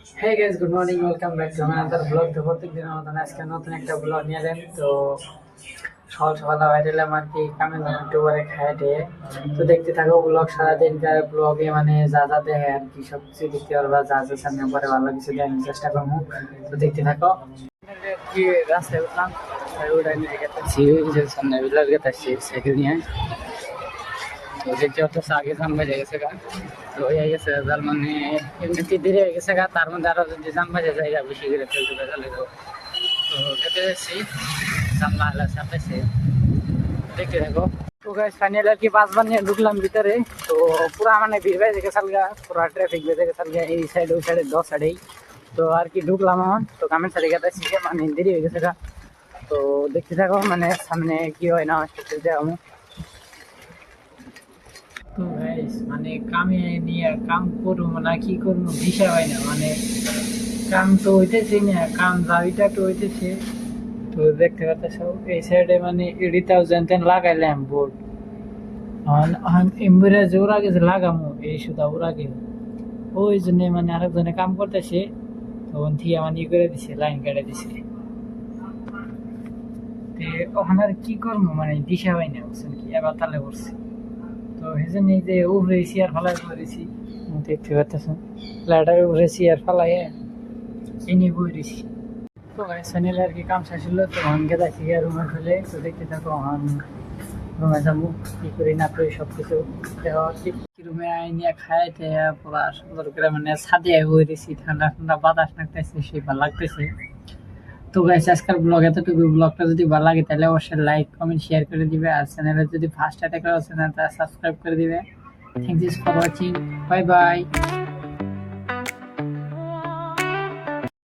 Hey guys, good morning. Welcome back to another vlog. তো প্রত্যেকদিন আমাদের আজকে নতুন একটা ব্লগ নিয়ে এলেন। তো সকাল সকাল বাইরে এলাম আর কি কামে একটু পরে খাই দিয়ে। তো দেখতে থাকো ব্লগ সারাদিনকার ব্লগে মানে যা যা দেখে আর কি সব কিছু দেখতে পারবা, যা যা সামনে পরে ভালো কিছু দেখার চেষ্টা করবো। তো দেখতে থাকো। কি রাস্তায় উঠলাম, ওটা নিয়ে গেছি সামনে বিলার গেছি সাইকেল নিয়ে। তো দেখতে পাচ্ছ আগে জাম বেজে গেছে গা, তো হয়ে গেছে যার মানে এমনিতে দেরি হয়ে গেছে গা, তার মধ্যে আরো যদি জাম বাজে যায় বেশি করে ফেলতে চলে যাবো। তো যেতে যাচ্ছি জাম না হলে চাপাইছে, দেখতে থাকো। তো গাইস ফাইনালি আর কি 5 বার নিয়ে ঢুকলাম ভিতরে। তো পুরা মানে ভিড় বেজে গেছে গা, পুরা ট্রাফিক বেজে গেছে গা এই সাইডে ওই সাইডে 10 সাইডেই। তো আর কি ঢুকলাম এখন, তো কামের সাথে গেছে মানে দেরি হয়ে গেছে গা। তো দেখতে থাকো মানে সামনে কি হয় না হয়। তো গাইস মানে কামে নিয়ে কাম করবো না কি করবো দিশা হয় না, মানে কাম তো হইতেছে না, কাম দাবিটা তো হইতেছে। তো দেখতে পাচ্ছ এই সাইডে মানে এডিটাও জানতেন লাগাইলাম বোর্ড, এমবিরা যে ওরা গেছে লাগামো এই সুতা ওরা গে, ওই জন্য মানে আরেকজনে কাম করতেছে, তখন থেকে মানে ই করে দিছে, লাইন কেটে দিছে। তো ওখানে আর কি করবো মানে দিশা হয় না, বুঝছেন কি এবার তালে করছি। তো এই জন্য যে উপরে চেয়ার ফালাই করেছি, দেখতে পাচ্ছেন লাইটার উপরে চেয়ার ফালাই এনে বইরেছি। তো চ্যানেল আর কি কাম শেষ হলো, তো অনকে দেখি রুমে খুলে। তো দেখতে থাকো অন রুমে যাবো কি করি না করি সব কিছু রুমে নিয়ে খাই পুরা সুন্দর করে মানে ছাদে বইরেছি, ঠান্ডা ঠান্ডা বাতাস লাগতেছে, সেই ভালো লাগতেছে। তো গাইস আজকের ব্লগ এতটুকু। ব্লগটা যদি ভালো লাগে তাহলে অবশ্যই লাইক কমেন্ট শেয়ার করে দিবে, আর চ্যানেলে যদি ফার্স্ট অ্যাটাক করে চ্যানেলটা সাবস্ক্রাইব করে দিবে। Thank you for watching, bye by.